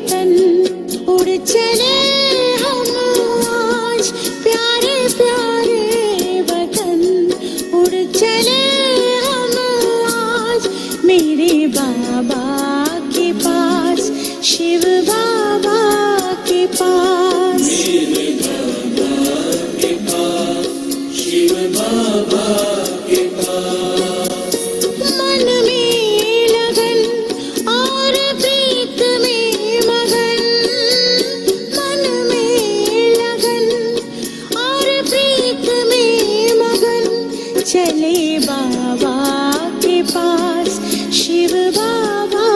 वतन उड़ चले हम आज, प्यारे प्यारे वतन उड़ चले हम आज, मेरे बाबा के पास, शिव बाबा के पास, मेरे बाबा के पास, शिव बाबा के पास। मन में लगन और प्रीत में मगन, मन में लगन और प्रीत में मगन, चले बाबा के पास, शिव बाबा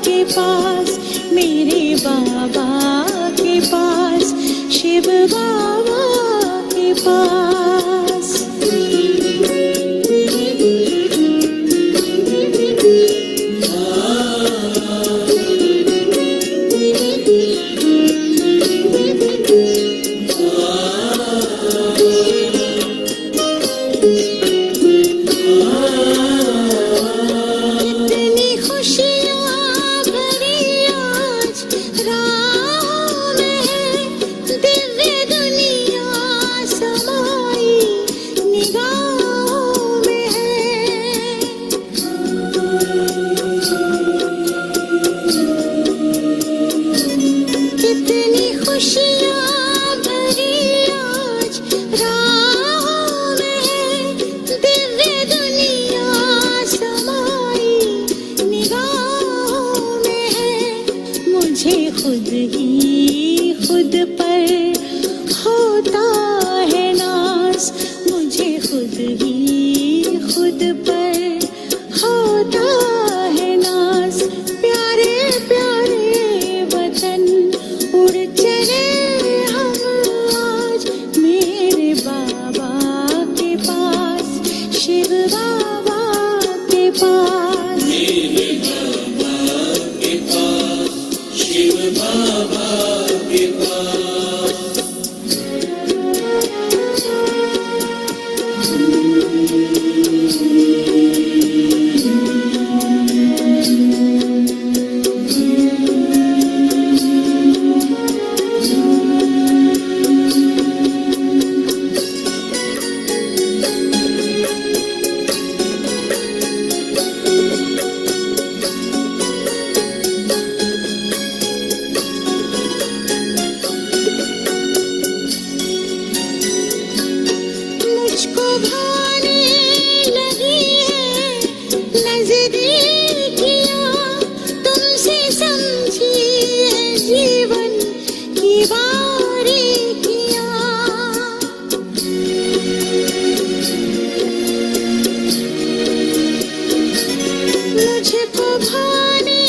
के पास, मेरे बाबा के पास, शिव बाबा के पास। कितनी खुशियाँ भरी आज राहों में है, दिव्य दुनिया समाई निगाहों में है। कितनी खुशियाँ भरी आज राहों में है, दिव्य दुनिया समाई निगाहों में है। मुझे खुद ही खुद पर होता है नाज, मुझे खुद ही खुद पर होता है नाज, प्यारे प्यारे वतन उड़ चले हम आज, मेरे बाबा के पास, शिव बाबा के पास, मेरे बाबा के पास, शिव बाबा के पास। मुझको भाने लगी है नज़दीकियाँ, तुमसे समझी है जीवन की बारीकियाँ। मुझको भाने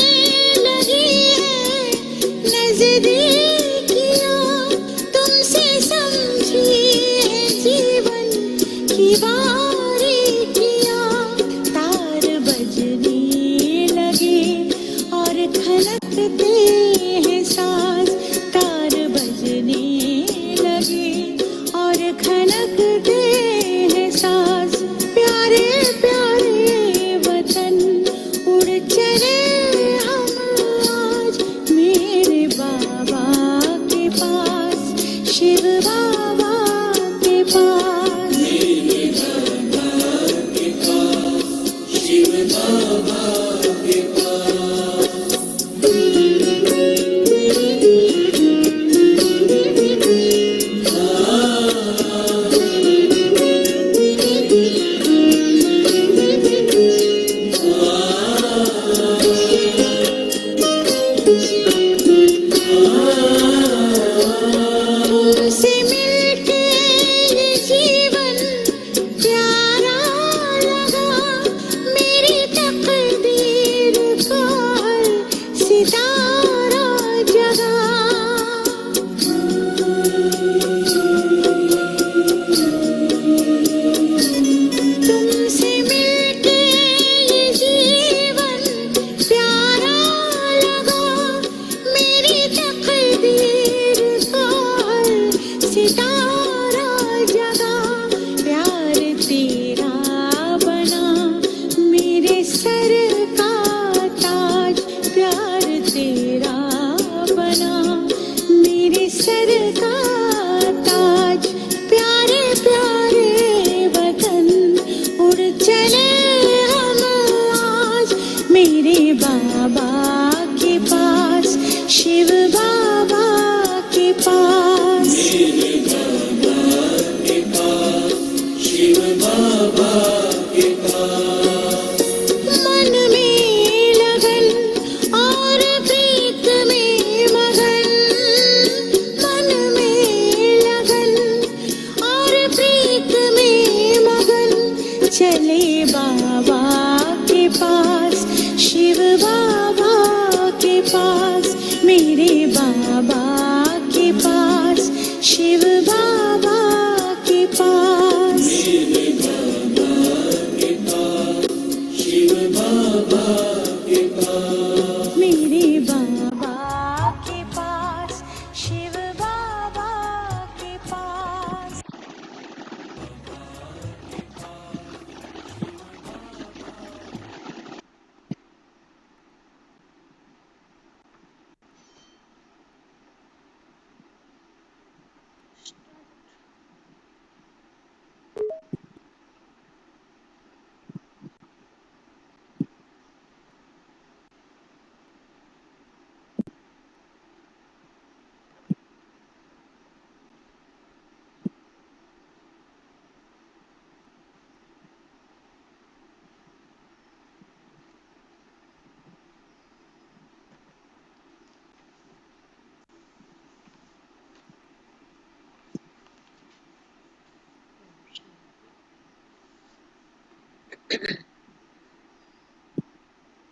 लगी है नज़दीकियाँ, तुमसे समझी है जीवन की बारीकियाँ। तार बजने लगे और खनकते हैं साज, तार बजने लगे और खनकते हैं साज, प्यारे प्यारे वतन उड़ चले हम आज, मेरे बाबा के पास, शिव बाबा के पास, मेरे बाबा के पास, शिव बाबा के पास। तुमसे मिलके ये जीवन प्यारा लगा, मेरी तकदीर का हर सितारा जगा। तुमसे मिलके ये जीवन प्यारा लगा, मेरी तकदीर शिव बाबा के पास। मेरे बाबा के पास, शिव बाबा के पास। मन में लगन और प्रीत में मगन, मन में लगन और प्रीत में मगन, चले बाबा के पास, शिव बाबा के पास, मेरे बाबा के पास, शिव बाबा के पास। मेरे बाबा के पास, शिव बाबा के पास। मेरे बाबा के पास, शिव बाबा के पास।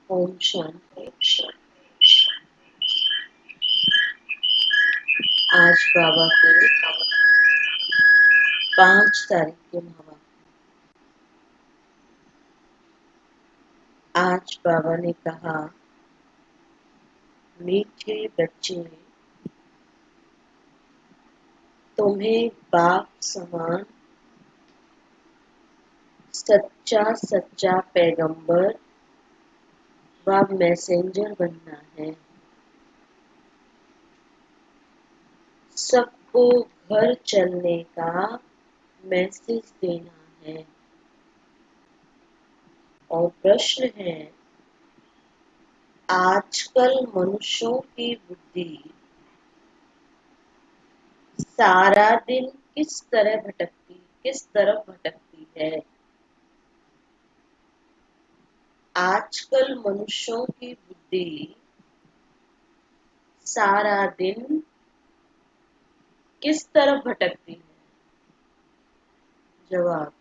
ओम शांति। आज बाबा के 5 तारीख के महावाक्य। आज बाबा ने कहा, मीठे बच्चे, तुम्हें बाप समान सच्चा सच्चा पैगंबर व मैसेंजर बनना है। सबको घर चलने का मैसेज देना है। और प्रश्न है, आजकल मनुष्यों की बुद्धि सारा दिन किस तरफ भटकती है। आजकल मनुष्यों की बुद्धि सारा दिन किस तरफ भटकती है। जवाब,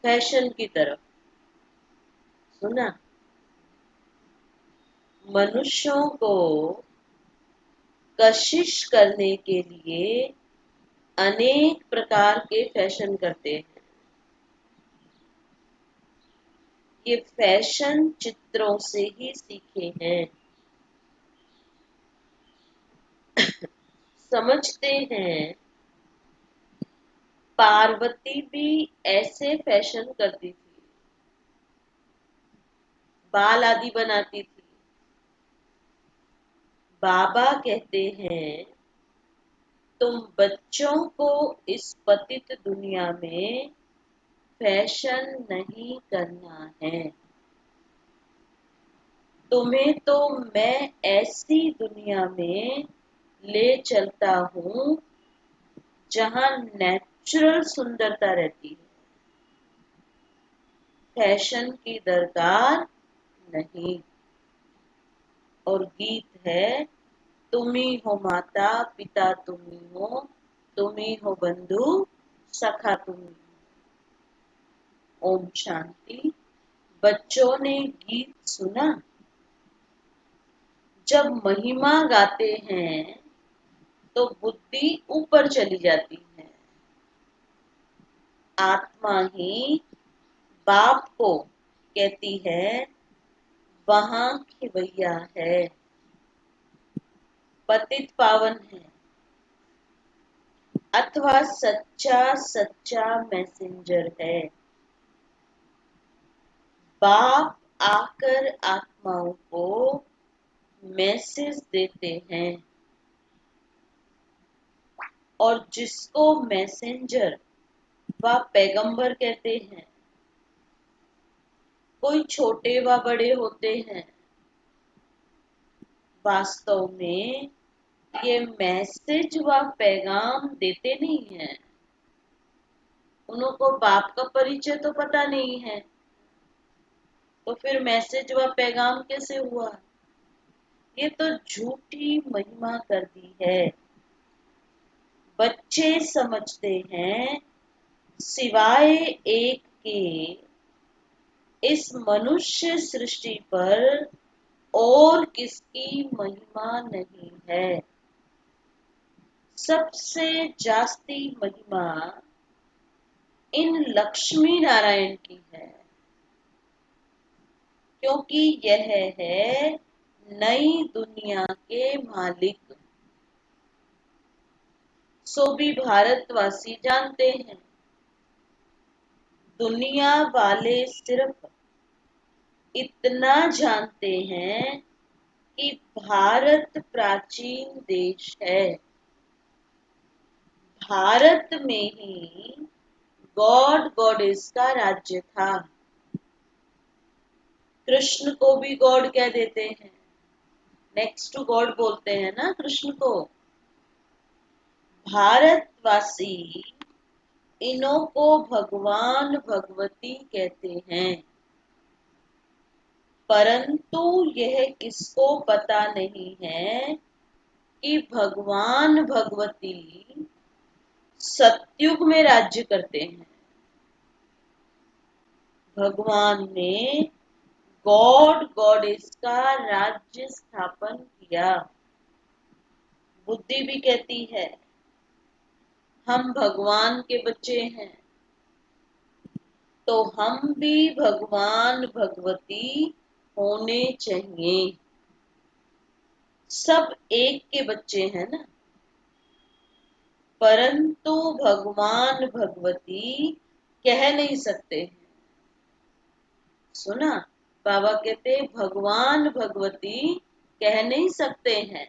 फैशन की तरफ। सुना, मनुष्यों को कशिश करने के लिए अनेक प्रकार के फैशन करते हैं। ये फैशन चित्रों से ही सीखे हैं। समझते हैं पार्वती भी ऐसे फैशन करती थी, बाल आदि बनाती थी। बाबा कहते हैं, तुम बच्चों को इस पतित दुनिया में फैशन नहीं करना है। तुम्हें तो मैं ऐसी दुनिया में ले चलता हूँ जहाँ नेचुरल सुंदरता रहती है। फैशन की दरकार नहीं। और गीत है, तुम ही हो माता पिता, तुम ही हो बंधु सखा, तुम ही हो। ओम शांति। बच्चों ने गीत सुना। जब महिमा गाते हैं तो बुद्धि ऊपर चली जाती है। आत्मा ही बाप को कहती है, वहां खिवैया है, पतित पावन है, अथवा सच्चा सच्चा मैसेंजर है। बाप आकर आत्माओं को मैसेज देते हैं। और जिसको मैसेंजर व पैगंबर कहते हैं, कोई छोटे व बड़े होते हैं, वास्तव में ये मैसेज व पैगाम देते नहीं हैं। उनको बाप का परिचय तो पता नहीं है, तो फिर मैसेज व पैगाम कैसे हुआ? ये तो झूठी महिमा कर दी है। बच्चे समझते हैं सिवाय एक के इस मनुष्य सृष्टि पर और किसकी महिमा नहीं है। सबसे जास्ती महिमा इन लक्ष्मी नारायण की है, क्योंकि यह है नई दुनिया के मालिक। सो भी भारतवासी जानते हैं। दुनिया वाले सिर्फ इतना जानते हैं कि भारत प्राचीन देश है। भारत में ही गॉड गॉडेस का राज्य था। कृष्ण को भी गॉड कह देते हैं, नेक्स्ट टू गॉड बोलते हैं ना कृष्ण को। भारतवासी इन्हों को भगवान भगवती कहते हैं, परंतु यह किसको पता नहीं है कि भगवान भगवती सतयुग में राज्य करते हैं। भगवान ने गॉड गॉडेस का राज्य स्थापन किया। बुद्धि भी कहती है हम भगवान के बच्चे हैं, तो हम भी भगवान भगवती होने चाहिए। सब एक के बच्चे हैं ना, परंतु भगवान भगवती कह नहीं सकते हैं। सुना, बाबा कहते भगवान भगवती कह नहीं सकते हैं,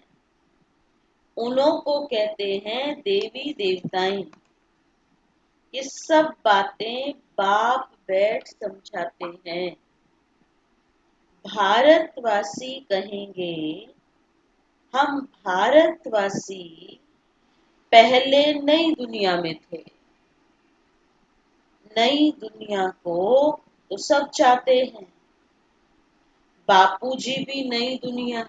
उन्हों को कहते हैं देवी देवताएं। ये सब बातें बाप बैठ समझाते हैं। भारतवासी कहेंगे हम भारतवासी पहले नई दुनिया में थे। नई दुनिया को तो सब चाहते हैं। बापूजी भी नई दुनिया,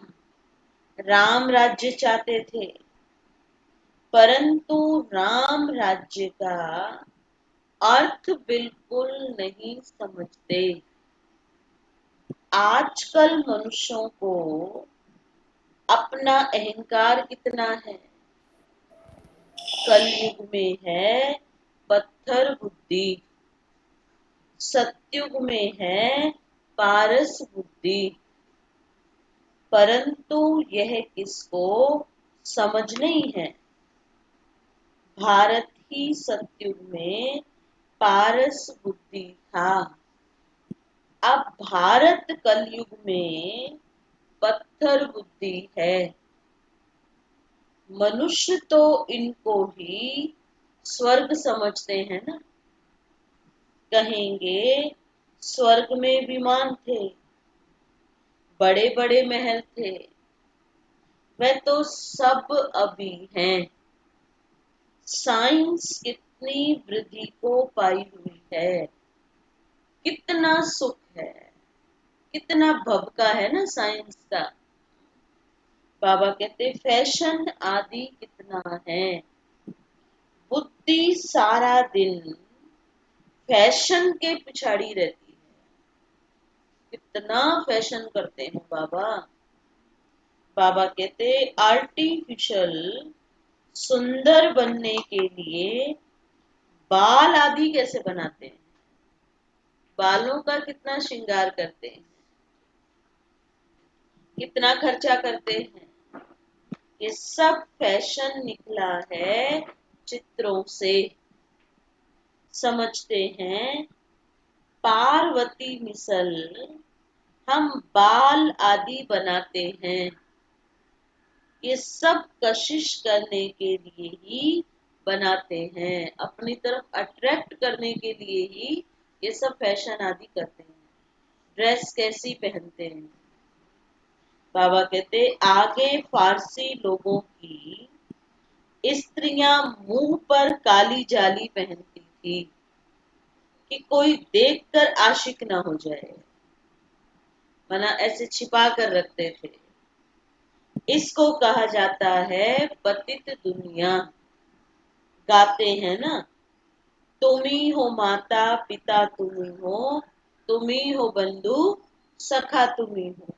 राम राज्य चाहते थे, परंतु राम राज्य का अर्थ बिल्कुल नहीं समझते। आजकल मनुष्यों को अपना अहंकार कितना है। कलयुग में है पत्थर बुद्धि, सतयुग में है पारस बुद्धि, परंतु यह किसको समझ नहीं है। भारत ही सतयुग में पारस बुद्धि था। अब भारत कलयुग में पत्थर बुद्धि है। मनुष्य तो इनको ही स्वर्ग समझते हैं ना। कहेंगे स्वर्ग में विमान थे, बड़े बड़े महल थे, वह तो सब अभी हैं। साइंस कितनी वृद्धि को पाई हुई है, कितना सुख है, कितना भबका है ना साइंस का। बाबा कहते फैशन आदि कितना है। बुद्धि सारा दिन फैशन के पिछाड़ी रहती है। कितना फैशन करते हैं बाबा। बाबा कहते आर्टिफिशियल सुंदर बनने के लिए बाल आदि कैसे बनाते हैं, बालों का कितना श्रृंगार करते हैं, कितना खर्चा करते हैं। ये सब फैशन निकला है चित्रों से। समझते हैं पार्वती मिसल हम बाल आदि बनाते हैं। ये सब कशिश करने के लिए ही बनाते हैं, अपनी तरफ अट्रैक्ट करने के लिए ही ये सब फैशन आदि करते हैं। ड्रेस कैसी पहनते हैं। बाबा कहते आगे फारसी लोगों की स्त्रियां मुंह पर काली जाली पहनती थी कि कोई देखकर आशिक ना हो जाए, वरना ऐसे छिपा कर रखते थे। इसको कहा जाता है पतित दुनिया। गाते हैं ना, तुम ही हो माता पिता, तुम ही हो, तुम ही हो बंधु सखा, तुम ही हो।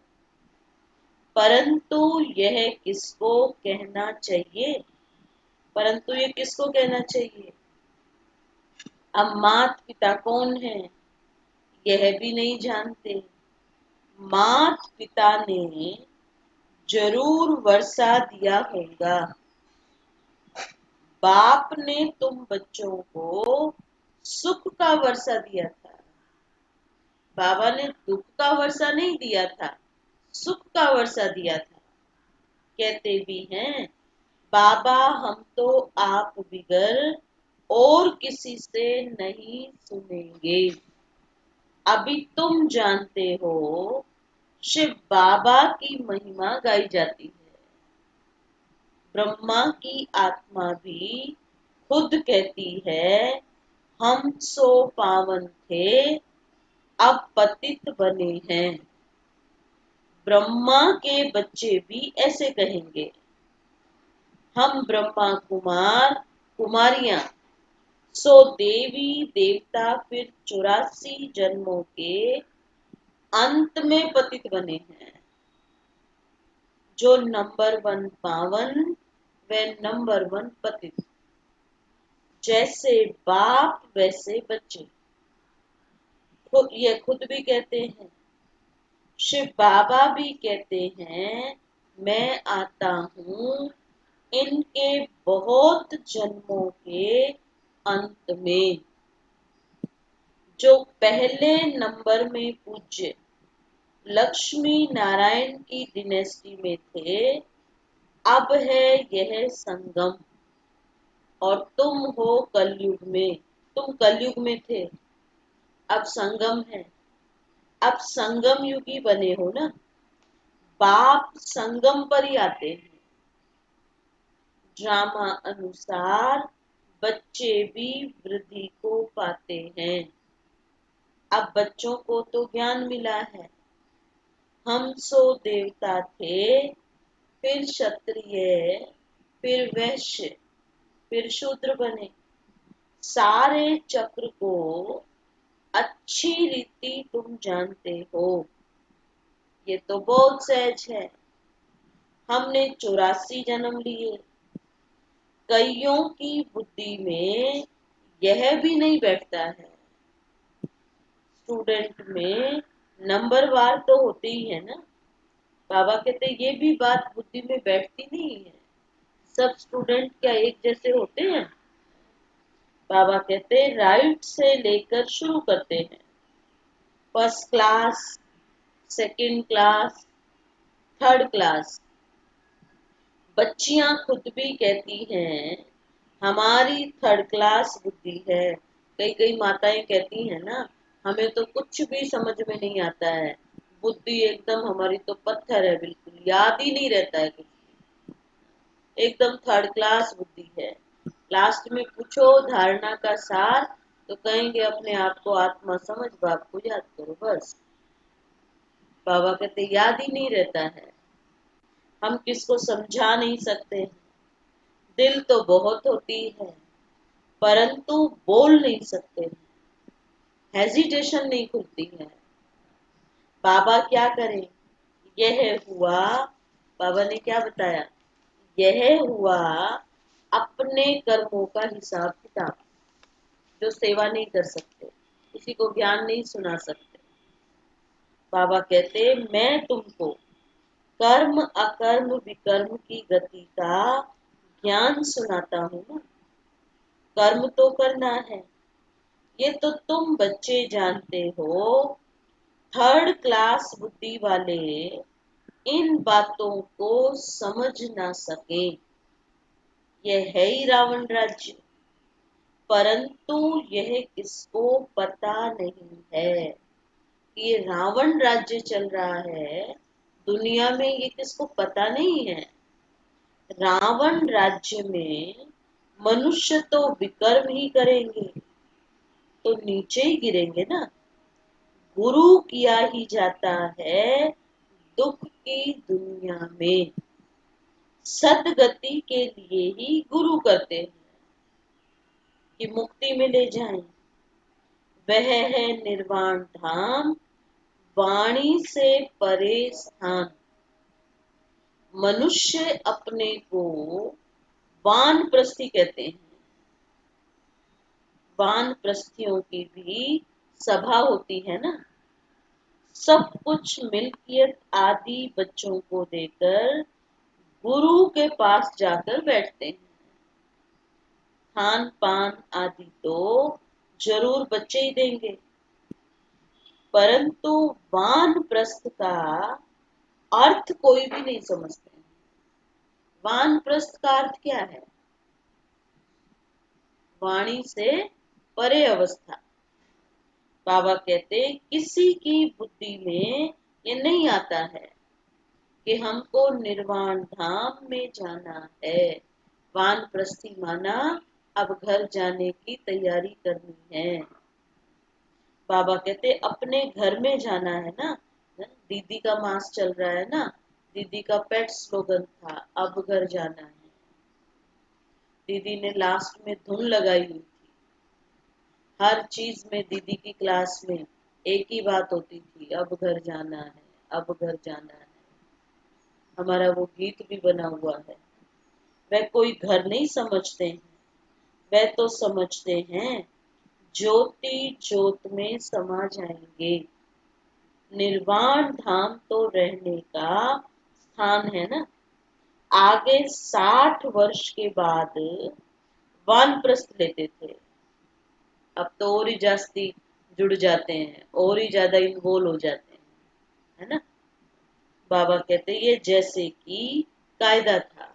परंतु यह किसको कहना चाहिए? परंतु ये किसको कहना चाहिए? अब मात पिता कौन है यह भी नहीं जानते। मात पिता ने जरूर वर्षा दिया होगा। बाप ने तुम बच्चों को सुख का वर्षा दिया था, बाबा ने दुख का वर्षा नहीं दिया था, सुख का वर्षा दिया था। कहते भी हैं, बाबा हम तो आप बिगर और किसी से नहीं सुनेंगे। अभी तुम जानते हो शिव बाबा की महिमा गाई जाती है। ब्रह्मा की आत्मा भी खुद कहती है, हम सो पावन थे अब पतित बने हैं। ब्रह्मा के बच्चे भी ऐसे कहेंगे, हम ब्रह्मा कुमार कुमारियां सो देवी देवता फिर 84 जन्मों के अंत में पतित बने हैं। जो नंबर 1 पावन व नंबर 1 पतित। जैसे बाप वैसे बच्चे। ये खुद भी कहते हैं, शिव बाबा भी कहते हैं, मैं आता हूँ इनके बहुत जन्मों के अंत में। जो पहले नंबर में पूज्य लक्ष्मी नारायण की डिनेस्टी में थे, अब है यह संगम। और तुम हो कलयुग में, तुम कलयुग में थे, अब संगम है। अब संगम युगी बने हो ना, बाप संगम पर ही आते हैं। ड्रामा अनुसार बच्चे भी वृद्धि को पाते हैं। अब बच्चों को तो ज्ञान मिला है, हम सो देवता थे, फिर क्षत्रिय, फिर वैश्य, फिर शूद्र बने। सारे चक्र को अच्छी रीति तुम जानते हो। ये तो बहुत सहज है। हमने 84 जन्म लिए। कईयों की बुद्धि में यह भी नहीं बैठता है। स्टूडेंट में नंबर वार तो होते ही है ना। बाबा कहते ये भी बात बुद्धि में बैठती नहीं है। सब स्टूडेंट क्या एक जैसे होते हैं? बाबा कहते राइट से लेकर शुरू करते हैं। First class, second class, third class. बच्चियां खुद भी कहती हैं, हमारी थर्ड क्लास बुद्धि है। कई कई माताएं कहती हैं ना, हमें तो कुछ भी समझ में नहीं आता है, बुद्धि एकदम हमारी तो पत्थर है, बिल्कुल याद ही नहीं रहता है कुछ, एकदम थर्ड क्लास बुद्धि है। लास्ट में पूछो धारणा का सार तो कहेंगे अपने आप को आत्मा समझ, बाप को याद करो बस। बाबा कहते याद ही नहीं रहता है, हम किसको समझा नहीं सकते। दिल तो बहुत होती है परंतु बोल नहीं सकते, हेजिटेशन नहीं खुलती है। बाबा क्या करें? यह हुआ, बाबा ने क्या बताया? यह हुआ अपने कर्मों का हिसाब किताब। जो सेवा नहीं कर सकते, किसी को ज्ञान नहीं सुना सकते, बाबा कहते मैं तुमको कर्म अकर्म विकर्म की गति का ज्ञान सुनाता हूँ ना। कर्म तो करना है, ये तो तुम बच्चे जानते हो। थर्ड क्लास बुद्धि वाले इन बातों को समझ ना सके। यह है ही रावण राज्य, परंतु यह किसको पता नहीं है कि ये रावण राज्य चल रहा है, दुनिया में ये किसको पता नहीं है। रावण राज्य में मनुष्य तो विकर्म ही करेंगे तो नीचे ही गिरेंगे ना। गुरु किया ही जाता है दुख की दुनिया में, सदगति के लिए ही गुरु करते हैं कि मुक्ति में ले जाएं। वह है निर्वाण धाम, वाणी से परे स्थान। मनुष्य अपने को वानप्रस्थी कहते हैं। वानप्रस्थियों की भी सभा होती है ना। सब कुछ मिल्कियत आदि बच्चों को देकर गुरु के पास जाकर बैठते हैं। खान पान आदि तो जरूर बच्चे ही देंगे, परंतु वानप्रस्थ का अर्थ कोई भी नहीं समझते। वानप्रस्थ का अर्थ क्या है? वाणी से परे अवस्था। बाबा कहते किसी की बुद्धि में ये नहीं आता है कि हमको निर्वाण धाम में जाना है। वानप्रस्थी माना अब घर जाने की तैयारी करनी है। बाबा कहते अपने घर में जाना है ना। दीदी का मास चल रहा है ना, दीदी का पेट स्लोगन था अब घर जाना है। दीदी ने लास्ट में धुन लगाई हुई थी। हर चीज में दीदी की क्लास में एक ही बात होती थी, अब घर जाना है, अब घर जाना है। हमारा वो गीत भी बना हुआ है। वह कोई घर नहीं समझते हैं, वह तो समझते हैं ज्योति ज्योत में समा जाएंगे। निर्वाण धाम तो रहने का स्थान है ना। आगे 60 वर्ष के बाद वानप्रस्थ लेते थे। अब तो और ही जास्ती जुड़ जाते हैं, और ही ज्यादा इन्वॉल्व हो जाते हैं, है ना। बाबा कहते ये जैसे कि कायदा था,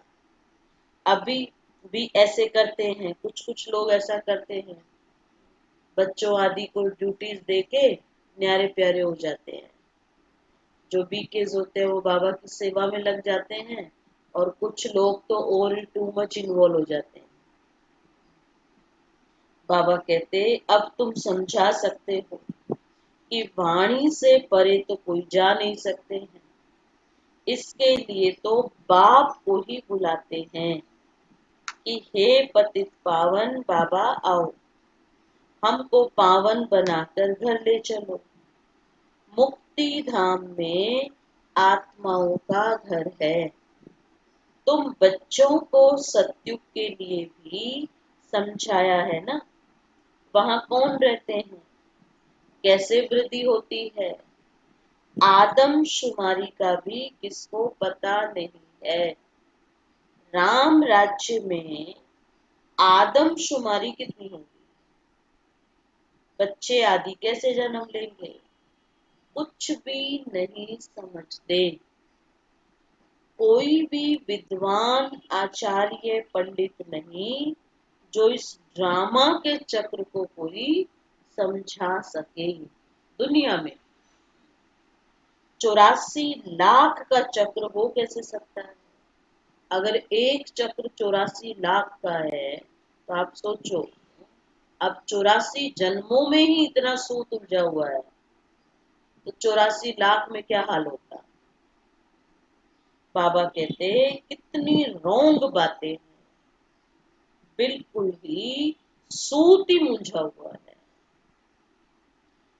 अभी भी ऐसे करते हैं। कुछ कुछ लोग ऐसा करते हैं, बच्चों आदि को ड्यूटीज देके न्यारे प्यारे हो जाते हैं। जो बीकेज होते हैं वो बाबा की सेवा में लग जाते हैं, और कुछ लोग तो और टू मच इन्वॉल्व हो जाते हैं। बाबा कहते अब तुम समझा सकते हो कि वाणी से परे तो कोई जा नहीं सकते हैं। इसके लिए तो बाप को ही बुलाते हैं कि हे पतित पावन बाबा आओ, हमको पावन बनाकर घर ले चलो। मुक्ति धाम में आत्माओं का घर है। तुम बच्चों को सत्युग के लिए भी समझाया है ना। वहां कौन रहते हैं, कैसे वृद्धि होती है, आदमशुमारी का भी किसको पता नहीं है। राम राज्य में आदमशुमारी कितनी होगी, बच्चे आदि कैसे जन्म लेंगे, कुछ भी नहीं समझते। कोई भी विद्वान आचार्य पंडित नहीं जो इस ड्रामा के चक्र को कोई समझा सके। दुनिया में 84 लाख का चक्र हो कैसे सकता है? अगर एक चक्र 84 लाख का है तो आप सोचो, अब 84 जन्मों में ही इतना सूत उलझा हुआ है तो 84 लाख में क्या हाल होता। बाबा कहते कितनी रोंग बातें हैं, बिल्कुल ही सूत ही मुंझा हुआ है।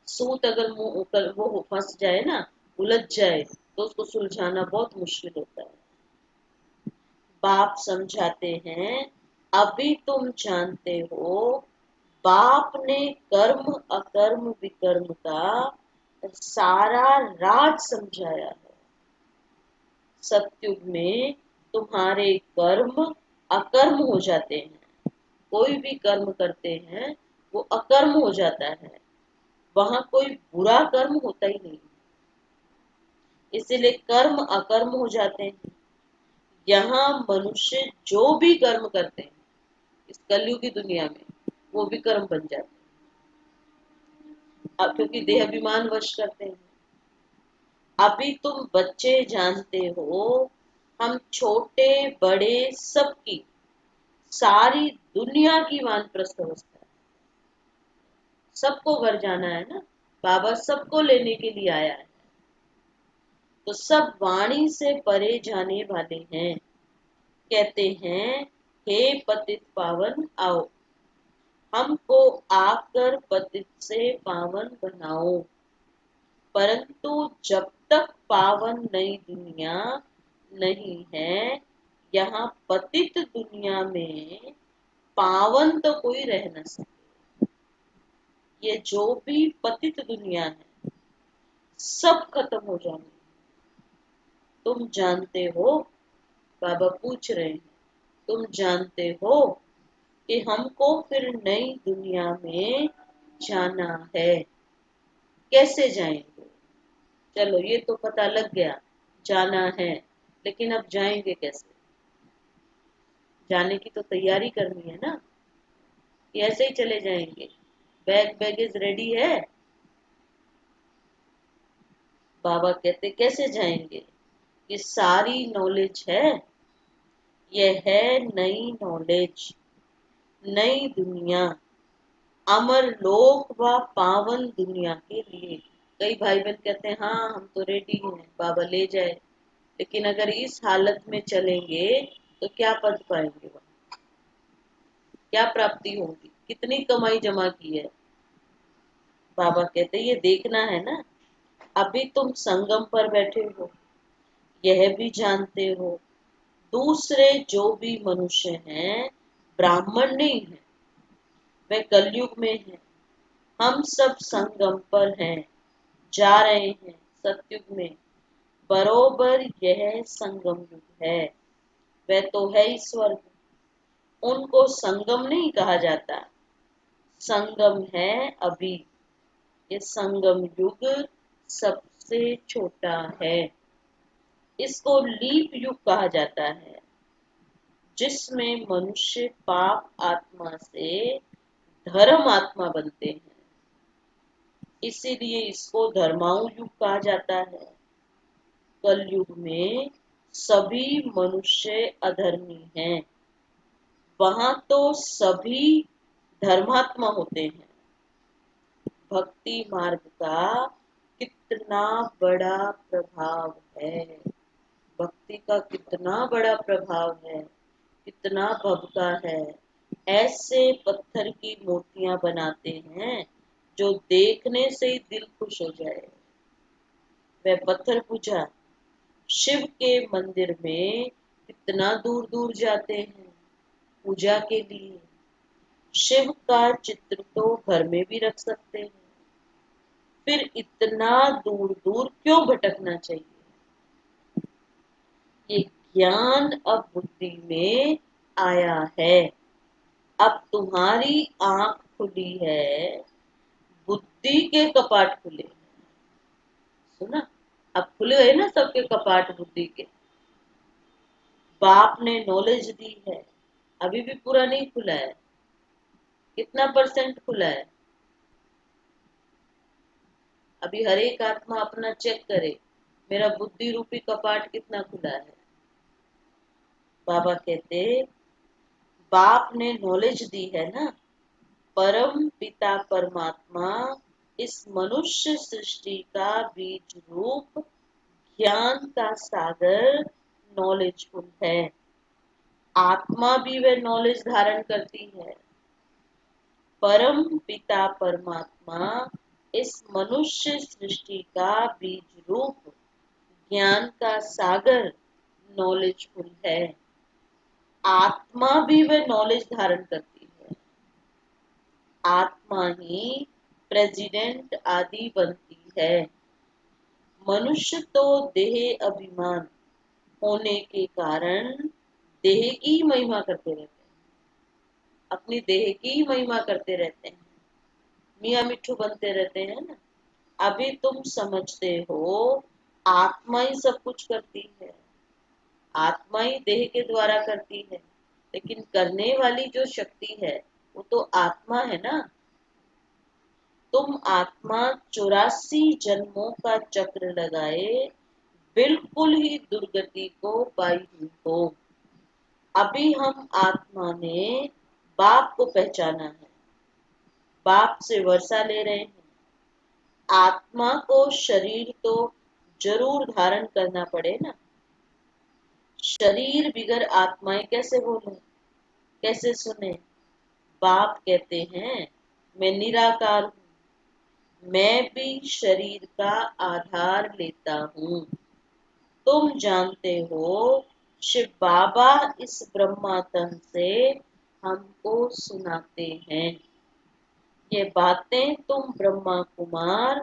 सूत अगर वो फंस जाए ना, उलझ जाए तो उसको सुलझाना बहुत मुश्किल होता है। बाप समझाते हैं अभी तुम जानते हो, बाप ने कर्म अकर्म विकर्म का सारा राज समझाया है। सतयुग में तुम्हारे कर्म अकर्म हो जाते हैं। कोई भी कर्म करते हैं वो अकर्म हो जाता है, वहां कोई बुरा कर्म होता ही नहीं, इसीलिए कर्म अकर्म हो जाते हैं। यहाँ मनुष्य जो भी कर्म करते हैं इस कलयुग की दुनिया में वो भी कर्म बन जाते हैं। अब क्योंकि देह अभिमान वश करते हैं, अभी तुम बच्चे जानते हो, हम छोटे बड़े सबकी, सारी दुनिया की वानप्रस्थ अवस्था है। सबको घर जाना है ना, बाबा सबको लेने के लिए आया है। तो सब वाणी से परे जाने वाले हैं। कहते हैं, हे पतित पावन आओ, हमको आकर पतित से पावन बनाओ। परंतु जब तक पावन नई दुनिया नहीं है, यहाँ पतित दुनिया में पावन तो कोई रह न सके। ये जो भी पतित दुनिया है, सब खत्म हो जाएंगे। तुम जानते हो, बाबा पूछ रहे हैं, तुम जानते हो कि हमको फिर नई दुनिया में जाना है। कैसे जाएंगे? चलो ये तो पता लग गया, जाना है, लेकिन अब जाएंगे कैसे? जाने की तो तैयारी करनी है ना, कि ऐसे ही चले जाएंगे? बैगेज रेडी है? बाबा कहते कैसे जाएंगे? ये सारी नॉलेज है, यह है नई नॉलेज, नई दुनिया, अमर लोक व पावन दुनिया के लिए। कई भाई बहन कहते हैं, हाँ हम तो रेडी हैं, बाबा ले जाए। लेकिन अगर इस हालत में चलेंगे तो क्या पद पाएंगे वहां? क्या प्राप्ति होगी? कितनी कमाई जमा की है? बाबा कहते ये देखना है ना। अभी तुम संगम पर बैठे हो, यह भी जानते हो, दूसरे जो भी मनुष्य हैं, ब्राह्मण नहीं है, वे कलयुग में हैं। हम सब संगम पर हैं, जा रहे हैं सतयुग में। बरोबर यह संगम युग है। वह तो है ही स्वर्ग, उनको संगम नहीं कहा जाता। संगम है अभी, ये संगम युग सबसे छोटा है। इसको लीप युग कहा जाता है, जिसमें मनुष्य पाप आत्मा से धर्म आत्मा बनते हैं। इसीलिए इसको धर्माऊ युग कहा जाता है। कलयुग में सभी मनुष्य अधर्मी हैं, वहां तो सभी धर्मात्मा होते हैं। भक्ति मार्ग का कितना बड़ा प्रभाव है, भक्ति का कितना बड़ा प्रभाव है, कितना भवका है। ऐसे पत्थर की मूर्तियां बनाते हैं जो देखने से ही दिल खुश हो जाए। वह पत्थर पूजा, शिव के मंदिर में कितना दूर दूर जाते हैं पूजा के लिए। शिव का चित्र तो घर में भी रख सकते हैं, फिर इतना दूर दूर क्यों भटकना चाहिए? ये ज्ञान अब बुद्धि में आया है। अब तुम्हारी आंख खुली है, बुद्धि के कपाट खुले। सुना? अब खुले है ना सबके कपाट बुद्धि के। बाप ने नॉलेज दी है, अभी भी पूरा नहीं खुला है। कितना परसेंट खुला है? अभी हर एक आत्मा अपना चेक करे, मेरा बुद्धि रूपी कपाट कितना खुला है। बाबा कहते, बाप ने नॉलेज दी है ना, परम पिता परमात्मा इस मनुष्य सृष्टि का बीज रूप ज्ञान का सागर नॉलेजफुल है। आत्मा भी वह नॉलेज धारण करती है। परम पिता परमात्मा इस मनुष्य सृष्टि का बीज रूप ज्ञान का सागर नॉलेजफुल है। आत्मा भी वह नॉलेज धारण करती है। आत्मा ही प्रेसिडेंट आदि बनती है। मनुष्य तो देह अभिमान होने के कारण देह की महिमा करते रहते हैं, अपनी देह की महिमा करते रहते हैं, मियाँ मिट्ठू बनते रहते हैं ना। अभी तुम समझते हो आत्मा ही सब कुछ करती है, आत्मा ही देह के द्वारा करती है, लेकिन करने वाली जो शक्ति है वो तो आत्मा है ना। तुम आत्मा 84 जन्मों का चक्र लगाए बिल्कुल ही दुर्गति को पाई हुई हो। अभी हम आत्मा ने बाप को पहचाना है, बाप से वर्षा ले रहे हैं। आत्मा को शरीर तो जरूर धारण करना पड़े ना। शरीर बिगर आत्माएं कैसे बोले, कैसे सुने? बाप कहते हैं मैं निराकार हूँ, मैं भी शरीर का आधार लेता हूँ। तुम जानते हो शिव बाबा इस ब्रह्मा तन से हमको सुनाते हैं। ये बातें तुम ब्रह्मा कुमार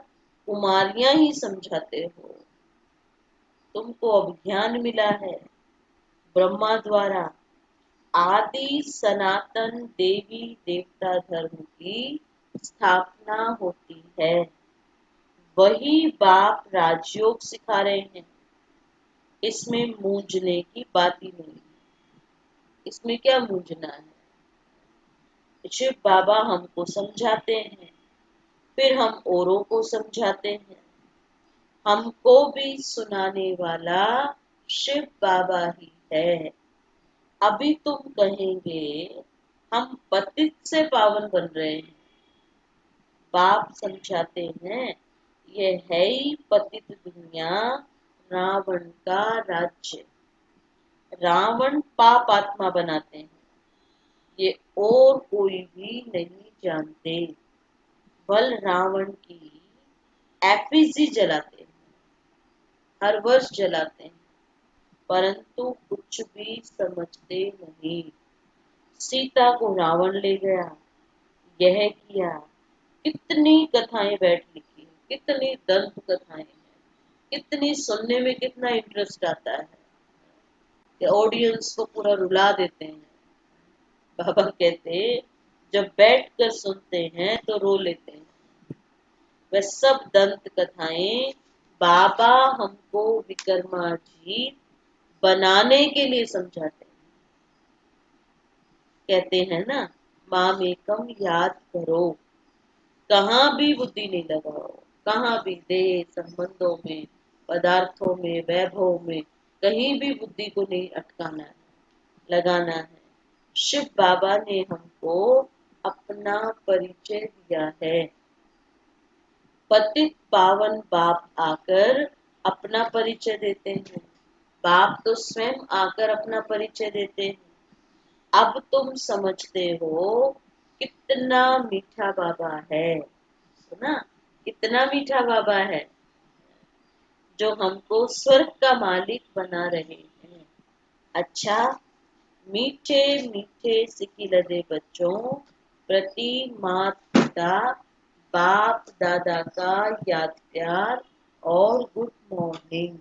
कुमारियां ही समझाते हो। तुमको अब ज्ञान मिला है ब्रह्मा द्वारा। आदि सनातन देवी देवता धर्म की स्थापना होती है। वही बाप राजयोग सिखा रहे हैं। इसमें मूंझने की बात ही नहीं। इसमें क्या मूंझना है? शिव बाबा हमको समझाते हैं, फिर हम औरों को समझाते हैं। हमको भी सुनाने वाला शिव बाबा ही है। अभी तुम कहेंगे हम पतित से पावन बन रहे हैं। बाप समझाते हैं यह है ही पतित दुनिया, रावण का राज्य। रावण पाप आत्मा बनाते हैं, ये और कोई भी नहीं जानते। बल रावण की एफिजी जलाते हैं, हर वर्ष जलाते हैं, परंतु कुछ भी समझते नहीं। सीता को रावण ले गया, यह किया। कितनी कथाएं बैठ लिखी है, कितनी दंत कथाएं हैं, कितनी सुनने में कितना इंटरेस्ट आता है कि ऑडियंस को पूरा रुला देते हैं। बाबा कहते जब बैठ कर सुनते हैं तो रो लेते हैं। वह सब दंत कथाएं बाबा हमको विक्रमाजीत बनाने के लिए समझाते हैं। कहते हैं ना माम एकम याद करो। कहाँ भी बुद्धि नहीं लगाओ, कहाँ भी देह संबंधों में, पदार्थों में, वैभव में, कहीं भी बुद्धि को नहीं अटकाना है, लगाना है। शिव बाबा ने हमको अपना परिचय दिया है। पतित पावन बाप आकर अपना परिचय देते हैं। बाप तो स्वयं आकर अपना परिचय देते हैं। अब तुम समझते हो कितना मीठा बाबा है। सुना कितना मीठा बाबा है जो हमको स्वर्ग का मालिक बना रहे हैं। अच्छा, मीठे मीठे सिकिलदे बच्चों प्रति माता पिता बाप दादा का याद प्यार और गुड मॉर्निंग।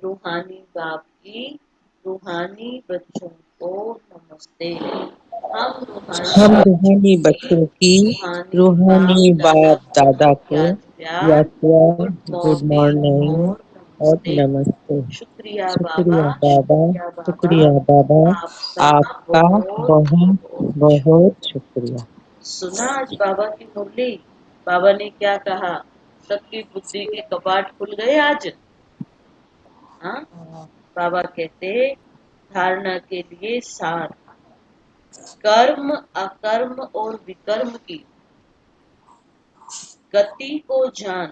रूहानी बाप की रूहानी बच्चों को नमस्ते। हम रूहानी हम बच्चों रूहानी की बच्चों की रूहानी रूहानी दादा बाप दादा को याद प्यार यात्रा गुड गुड मॉर्निंग मॉर्निंग और और नमस्ते। नमस्ते। शुक्रिया बाबा, शुक्रिया बाबा, शुक्रिया बाबा, शुक्रिया बाबा, आपका आपका बहुत बहुत बहुत बहुत शुक्रिया। सुना आज बाबा की मुरली। बाबा ने क्या कहा? सबकी बुद्धि के कपाट खुल गए आज। हाँ, बाबा कहते धारणा के लिए सार, कर्म अकर्म और विकर्म की गति को जान,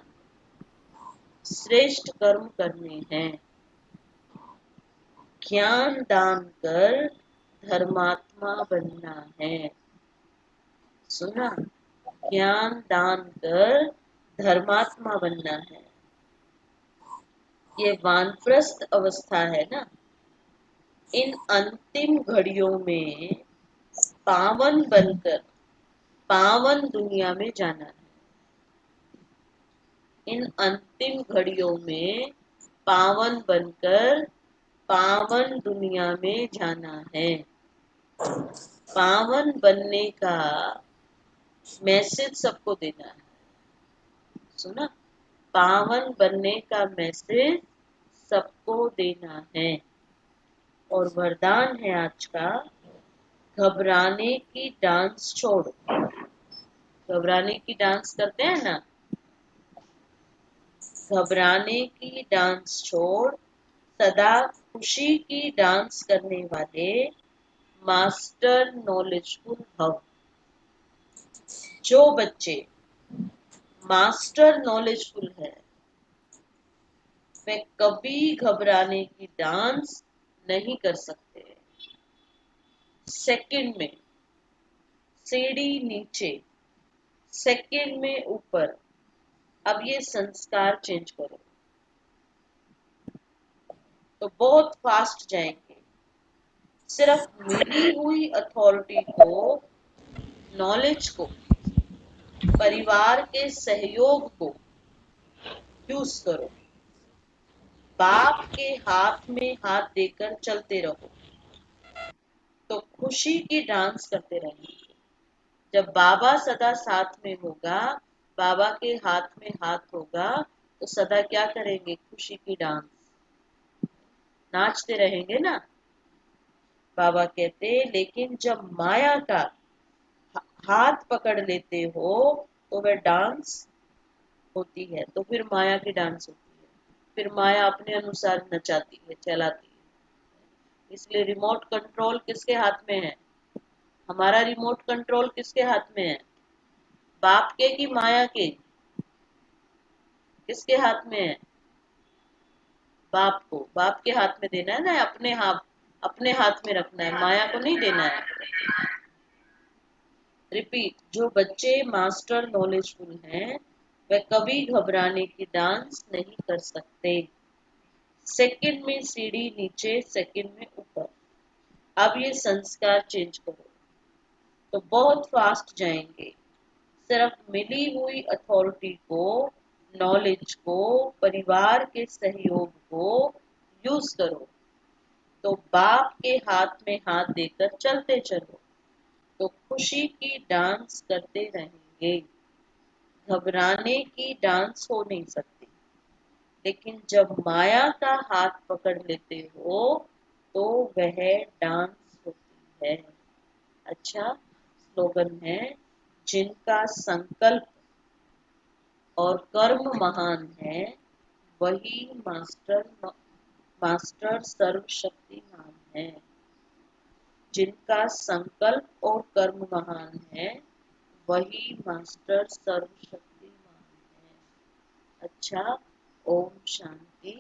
श्रेष्ठ कर्म करने हैं। ज्ञान दान कर धर्मात्मा बनना है। सुना, ज्ञान दान कर धर्मात्मा बनना है। ये वानप्रस्थ अवस्था है ना। इन अंतिम घड़ियों में पावन बनकर पावन दुनिया में जाना है। इन अंतिम घड़ियों में पावन बनकर पावन दुनिया में जाना है। पावन बनने का मैसेज सबको देना है। सुना, पावन बनने का मैसेज सबको देना है। और वरदान है आज का, घबराने की डांस छोड़, घबराने की डांस करते हैं ना, घबराने की डांस छोड़ सदा खुशी की डांस करने वाले मास्टर नॉलेजफुल भव। जो बच्चे मास्टर नॉलेजफुल है वे कभी घबराने की डांस नहीं कर सकते। सेकंड में सीढ़ी नीचे, सेकंड में ऊपर। अब ये संस्कार चेंज करो तो बहुत फास्ट जाएंगे। सिर्फ मिली हुई अथॉरिटी को, नॉलेज को, परिवार के सहयोग को यूज करो। बाप के हाथ में हाथ देकर चलते रहो तो खुशी की डांस करते रहेंगे। जब बाबा सदा साथ में होगा, बाबा के हाथ में हाथ होगा, तो सदा क्या करेंगे? खुशी की डांस, नाचते रहेंगे ना। बाबा कहते लेकिन जब माया का हाथ पकड़ लेते हो तो वह डांस होती है, तो फिर माया की डांस होती है। फिर माया अपने अनुसार नचाती है, चलाती है। इसलिए रिमोट कंट्रोल किसके हाथ में है? हमारा रिमोट कंट्रोल किसके हाथ में है? बाप के कि माया के? किसके हाथ में है? बाप को। बाप के हाथ में देना है ना, अपने हाथ में रखना है, माया को नहीं देना है। रिपीट, जो बच्चे मास्टर नॉलेजफुल हैं वे कभी घबराने की डांस नहीं कर सकते। सेकंड में सीढ़ी नीचे, सेकंड में ऊपर। अब ये संस्कार चेंज करो तो बहुत फास्ट जाएंगे। सिर्फ मिली हुई अथॉरिटी को, नॉलेज को, परिवार के सहयोग को यूज करो तो बाप के हाथ में हाथ देकर चलते चलो तो खुशी की डांस करते रहेंगे। घबराने की डांस हो नहीं सकती, लेकिन जब माया का हाथ पकड़ लेते हो तो वह डांस होती है। अच्छा, स्लोगन है, जिनका संकल्प और कर्म महान है वही मास्टर सर्वशक्तिमान है। जिनका संकल्प और कर्म महान है वही मास्टर सर्वशक्तिमान है। अच्छा, ओम शांति।